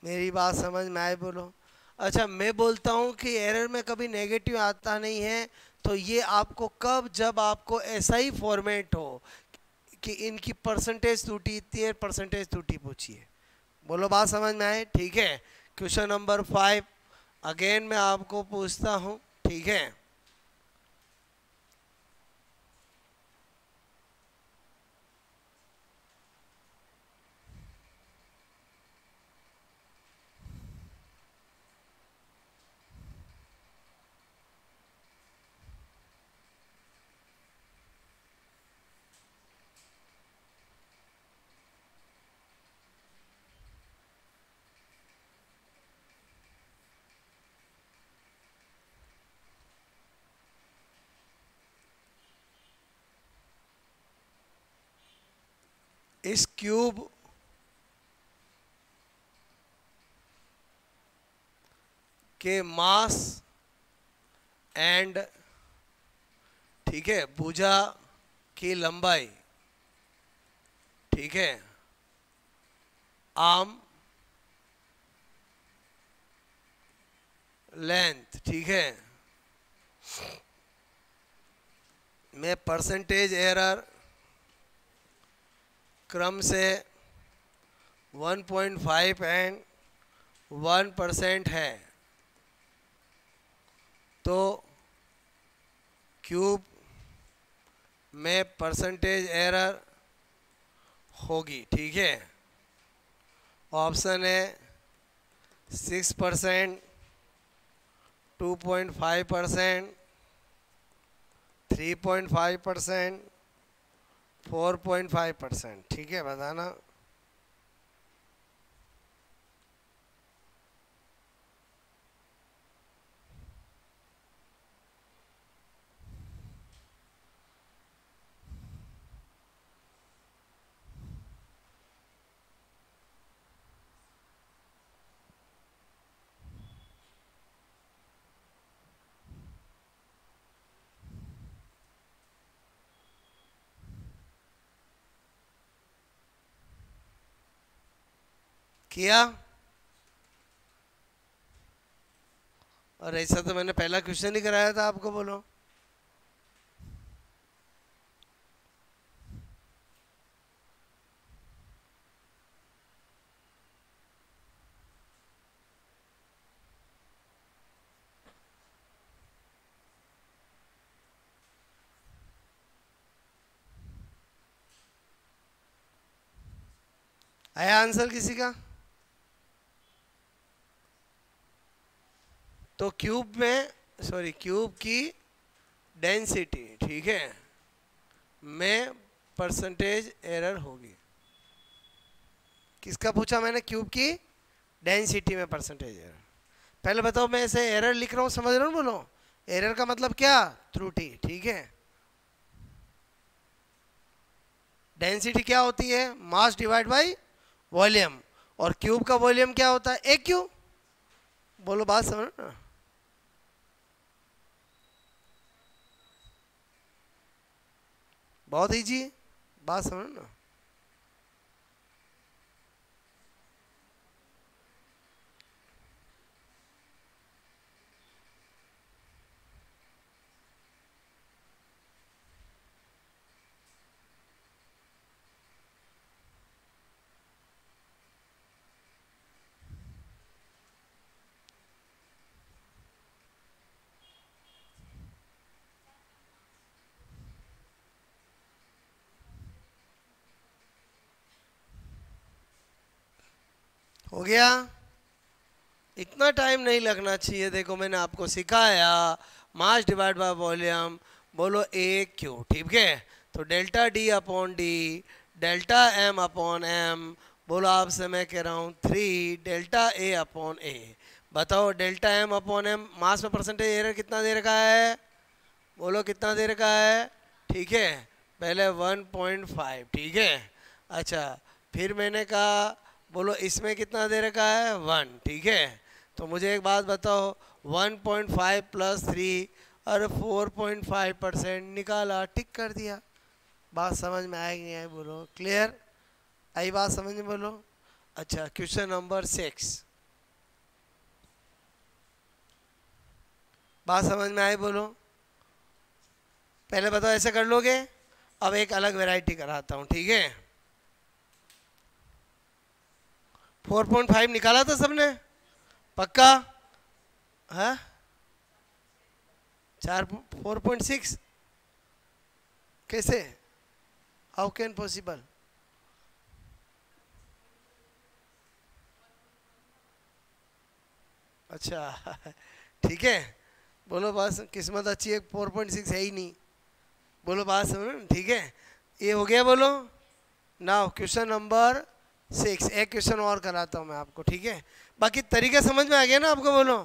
मेरी बात समझ में आए? बोलो। अच्छा, मैं बोलता हूँ कि एरर में कभी नेगेटिव आता नहीं है, तो ये आपको कब, जब आपको ऐसा ही फॉर्मेट हो कि इनकी परसेंटेज त्रुटि इतनी है, परसेंटेज त्रुटि पूछिए। बोलो, बात समझ में आए? ठीक है। क्वेश्चन नंबर 5 अगेन मैं आपको पूछता हूँ, ठीक है। इस क्यूब के मास एंड, ठीक है, भुजा की लंबाई, ठीक है, आर्म लेंथ, ठीक है, में परसेंटेज एरर क्रम से 1.5 एंड 1% है, तो क्यूब में परसेंटेज एरर होगी, ठीक है। ऑप्शन है 6%, 2.5%, 3.5%, 4.5%, ठीक है, बताना। किया? और ऐसा तो मैंने पहला क्वेश्चन ही कराया था आपको। बोलो। आया आंसर किसी का? तो क्यूब में, सॉरी, क्यूब की डेंसिटी, ठीक है, में परसेंटेज एरर होगी। किसका पूछा मैंने? क्यूब की डेंसिटी में परसेंटेज एरर। पहले बताओ, मैं ऐसे एरर लिख रहा हूँ, समझ रहे हो? बोलो, एरर का मतलब क्या? त्रुटि, ठीक है। डेंसिटी क्या होती है? Mass divide by volume. और क्यूब का वॉल्यूम क्या होता है? एक क्यूब। बोलो, बात समझ ना? बहुत इजी, बात समझ ना? हो गया? इतना टाइम नहीं लगना चाहिए। देखो, मैंने आपको सिखाया मास डिवाइड बाय वॉल्यूम। बोलो ए क्यू, ठीक है। तो delta D upon D, delta M upon M. बोलो, आपसे मैं कह रहा हूँ 3 डेल्टा ए अपॉन ए। बताओ डेल्टा एम अपॉन एम, मास में परसेंटेज एरर कितना दे रखा है, बोलो कितना दे रखा है, ठीक है, पहले 1.5, ठीक है। अच्छा फिर मैंने कहा बोलो इसमें कितना दे रखा है 1, ठीक है। तो मुझे एक बात बताओ 1.5 प्लस 3 और 4.5% निकाला, टिक कर दिया। बात समझ में आएगी नहीं आई बोलो, क्लियर आई बात समझ में बोलो। अच्छा क्वेश्चन नंबर 6, बात समझ में आई बोलो। पहले बताओ ऐसे कर लोगे, अब एक अलग वैरायटी कराता हूं, ठीक है। 4.5 निकाला था सबने, पक्का है? 4.6 कैसे, हाउ कैन पॉसिबल? अच्छा ठीक है, बोलो बस किस्मत अच्छी है, 4.6 है ही नहीं, बोलो बात समझो, ठीक है। ये हो गया बोलो। नाउ क्वेश्चन नंबर 6, एक क्वेश्चन और कराता हूँ मैं आपको, ठीक है। बाकी तरीके समझ में आ गया ना आपको, बोलो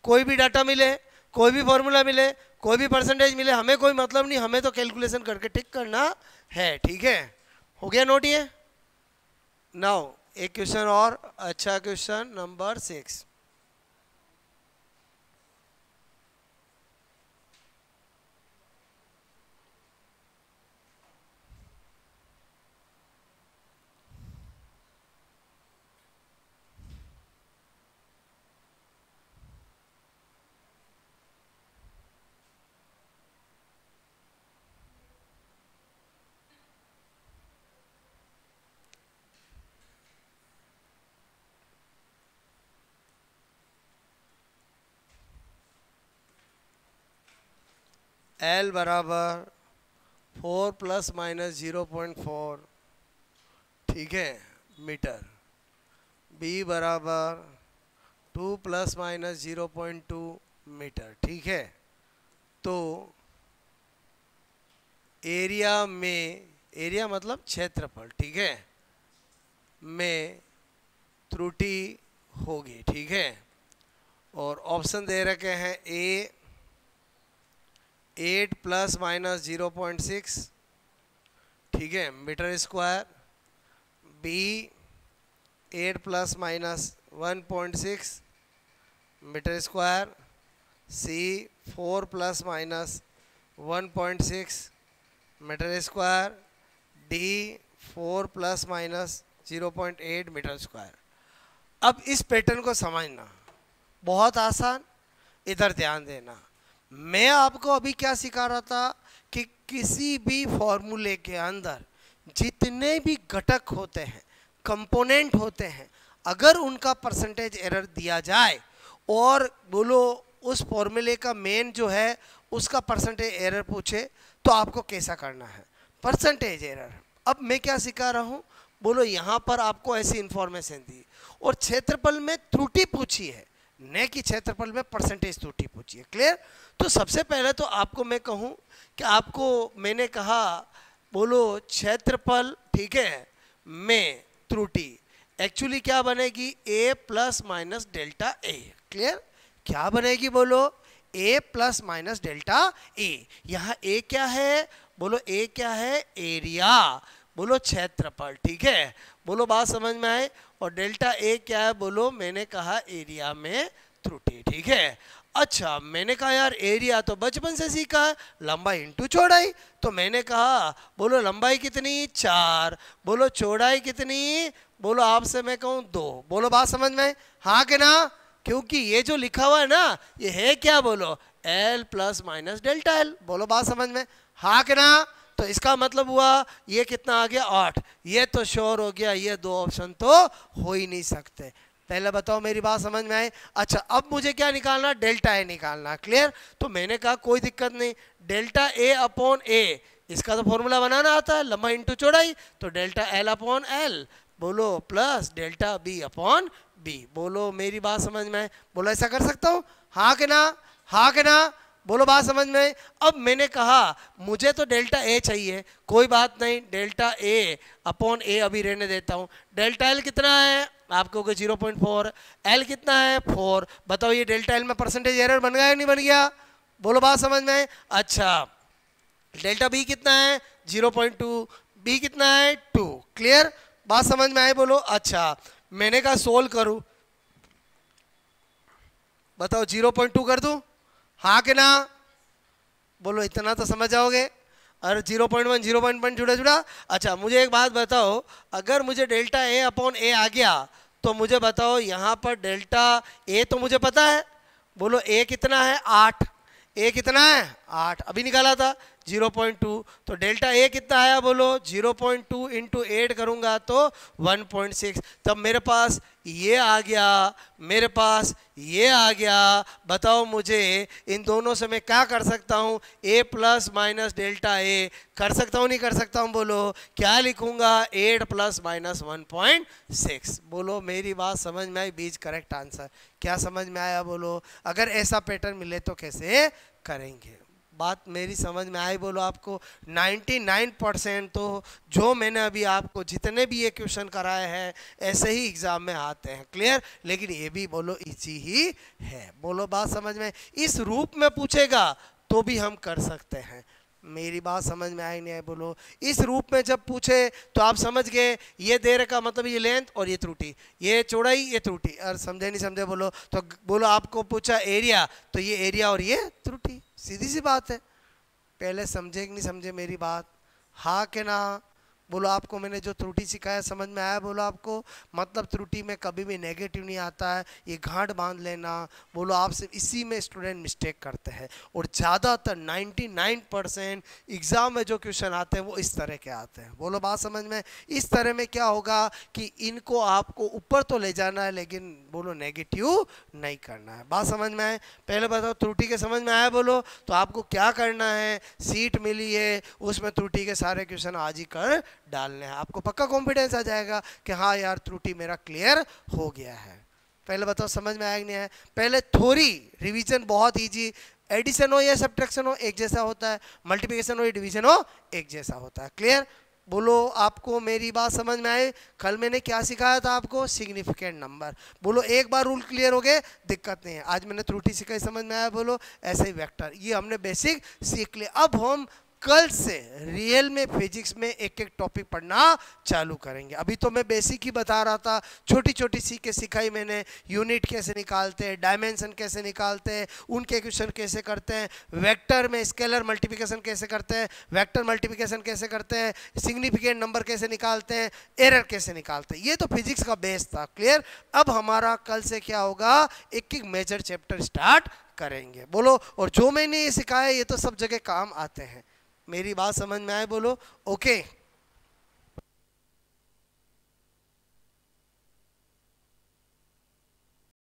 कोई भी डाटा मिले, कोई भी फॉर्मूला मिले, कोई भी परसेंटेज मिले, हमें कोई मतलब नहीं, हमें तो कैलकुलेशन करके टिक करना है, ठीक है। हो गया नोट ये। नाउ एक क्वेश्चन और, अच्छा क्वेश्चन नंबर 6, L बराबर 4 प्लस माइनस 0.4, ठीक है, मीटर। B बराबर 2 प्लस माइनस 0.2 मीटर, ठीक है। तो एरिया में, एरिया मतलब क्षेत्रफल, ठीक है, में त्रुटि होगी, ठीक है। और ऑप्शन दे रखे हैं ए 8 प्लस माइनस 0.6, ठीक है, metre square, B 8 plus minus 1.6 metre square, C 4 plus minus 1.6 metre square, D 4 plus minus 0.8 metre square. अब इस पैटर्न को समझना बहुत आसान, इधर ध्यान देना। मैं आपको अभी क्या सिखा रहा था कि किसी भी फॉर्मूले के अंदर जितने भी घटक होते हैं, कंपोनेंट होते हैं, अगर उनका परसेंटेज एरर दिया जाए और बोलो उस फॉर्मूले का मेन जो है उसका परसेंटेज एरर पूछे तो आपको कैसा करना है, परसेंटेज एरर। अब मैं क्या सिखा रहा हूँ, बोलो यहाँ पर आपको ऐसी इंफॉर्मेशन दी और क्षेत्रफल में त्रुटि पूछी है, न कि क्षेत्रफल में परसेंटेज त्रुटि पूछी है, क्लियर। तो सबसे पहले तो आपको मैं कहूँ कि आपको मैंने कहा बोलो क्षेत्रफल, ठीक है, में त्रुटि एक्चुअली क्या बनेगी, ए plus minus delta A, clear. क्या बनेगी बोलो, ए प्लस माइनस डेल्टा ए। यहाँ ए क्या है, बोलो ए क्या है, एरिया, बोलो क्षेत्रफल, ठीक है, बोलो बात समझ में आए। और डेल्टा ए क्या है, बोलो मैंने कहा एरिया में त्रुटि, ठीक है। अच्छा मैंने कहा यार एरिया तो बचपन से सीखा है, लंबाई इंटू चौड़ाई, तो मैंने कहा बोलो लंबाई कितनी 4, बोलो चौड़ाई कितनी, बोलो आपसे मैं कहूँ 2, बोलो बात समझ में, हाँ कि ना। क्योंकि ये जो लिखा हुआ है ना ये है क्या, बोलो L plus minus delta L, बोलो बात समझ में, हाँ कि ना। तो इसका मतलब हुआ ये कितना आ गया 8, ये तो श्योर हो गया, ये दो ऑप्शन तो हो ही नहीं सकते। पहले बताओ मेरी बात समझ में आए। अच्छा अब मुझे क्या निकालना, डेल्टा ए निकालना, क्लियर। तो मैंने कहा कोई दिक्कत नहीं, डेल्टा ए अपॉन ए, इसका तो फॉर्मूला बनाना आता है, लंबाई इंटू चौड़ाई, तो डेल्टा एल अपॉन एल, बोलो plus delta B upon B, बोलो मेरी बात समझ में आए। बोलो ऐसा कर सकता हूँ, हाँ कि ना, हाँ कि ना, बोलो बात समझ में। अब मैंने कहा मुझे तो डेल्टा ए चाहिए, कोई बात नहीं, डेल्टा ए अपॉन ए अभी रहने देता हूँ। डेल्टा एल कितना है, आपको हो गया 0.4, एल कितना है 4, बताओ ये डेल्टा एल में परसेंटेज एरर बन गया या नहीं बन गया, बोलो बात समझ में आए। अच्छा डेल्टा बी कितना है 0.2, बी कितना है 2, क्लियर, बात समझ में आए बोलो। अच्छा मैंने कहा सोल्व करूं, बताओ 0.2 कर दूं, हाँ कि ना, बोलो इतना तो समझ जाओगे। और 0.1 0.1 जुड़ा जुड़ा। अच्छा मुझे एक बात बताओ, अगर मुझे डेल्टा ए अपॉन ए आ गया तो मुझे बताओ यहाँ पर डेल्टा ए तो मुझे पता है, बोलो ए कितना है 8, ए कितना है 8 अभी निकाला था 0.2, तो डेल्टा ए कितना आया बोलो 0.2 इंटू 8 करूंगा तो 1.6, तब मेरे पास ये आ गया, मेरे पास ये आ गया। बताओ मुझे इन दोनों से मैं क्या कर सकता हूँ, a plus minus delta A कर सकता हूँ नहीं कर सकता हूँ, बोलो क्या लिखूंगा 8 प्लस माइनस 1.6, बोलो मेरी बात समझ में आई, बीच करेक्ट आंसर, क्या समझ में आया बोलो। अगर ऐसा पैटर्न मिले तो कैसे करेंगे, बात मेरी समझ में आई बोलो। आपको 99% तो जो मैंने अभी आपको जितने भी ये क्वेश्चन कराए हैं ऐसे ही एग्जाम में आते हैं, क्लियर, लेकिन ये भी बोलो इजी ही है, बोलो बात समझ में। इस रूप में पूछेगा तो भी हम कर सकते हैं, मेरी बात समझ में आई नहीं है बोलो। इस रूप में जब पूछे तो आप समझ गए ये दे रखा मतलब ये लेंथ और ये त्रुटि, ये चौड़ाई ये त्रुटि, और समझे नहीं समझे बोलो, तो बोलो आपको पूछा एरिया तो ये एरिया और ये त्रुटि, सीधी सी बात है। पहले समझे कि नहीं समझे मेरी बात, हाँ कि ना, बोलो आपको मैंने जो त्रुटि सिखाया समझ में आया बोलो आपको। मतलब त्रुटि में कभी भी नेगेटिव नहीं आता है, ये गांठ बांध लेना, बोलो आपसे इसी में स्टूडेंट मिस्टेक करते हैं, और ज़्यादातर 99% एग्ज़ाम में जो क्वेश्चन आते हैं वो इस तरह के आते हैं, बोलो बात समझ में। इस तरह में क्या होगा कि इनको आपको ऊपर तो ले जाना है लेकिन बोलो नेगेटिव नहीं करना है, बात समझ में आए। पहले बताओ त्रुटि के समझ में आया बोलो, तो आपको क्या करना है, सीट मिली है उसमें त्रुटि के सारे क्वेश्चन आज ही कर डालने हैं, आपको पक्का कॉन्फिडेंस आ जाएगा कि हाँ यार त्रुटि मेरा क्लियर हो गया है। पहले बताओ समझ में आया कि नहीं है। पहले थोड़ी रिवीजन बहुत इजी, एडिशन हो या सब्ट्रैक्शन हो एक जैसा होता है, मल्टीप्लिकेशन हो या डिवीजन हो एक जैसा होता है, क्लियर, बोलो आपको मेरी बात समझ में आए। कल मैंने क्या सिखाया था आपको, सिग्निफिकेंट नंबर, बोलो एक बार रूल क्लियर हो गए दिक्कत नहीं है। आज मैंने त्रुटि सिखाई समझ में आया बोलो, ऐसे ही वेक्टर, ये हमने बेसिक सीख लिया। अब हम कल से रियल में फिजिक्स में एक एक टॉपिक पढ़ना चालू करेंगे। अभी तो मैं बेसिक ही बता रहा था, छोटी छोटी सीखें सिखाई मैंने, यूनिट कैसे निकालते हैं, डायमेंशन कैसे निकालते हैं, उनके क्वेश्चन कैसे करते हैं, वेक्टर में स्केलर मल्टीप्लिकेशन कैसे करते हैं, वेक्टर मल्टीप्लिकेशन कैसे करते हैं, सिग्निफिकेंट नंबर कैसे निकालते हैं, एरर कैसे निकालते हैं, ये तो फिजिक्स का बेस था, क्लियर। अब हमारा कल से क्या होगा, एक एक मेजर चैप्टर स्टार्ट करेंगे, बोलो। और जो मैंने ये सिखाया ये तो सब जगह काम आते हैं, मेरी बात समझ में आए बोलो, ओके।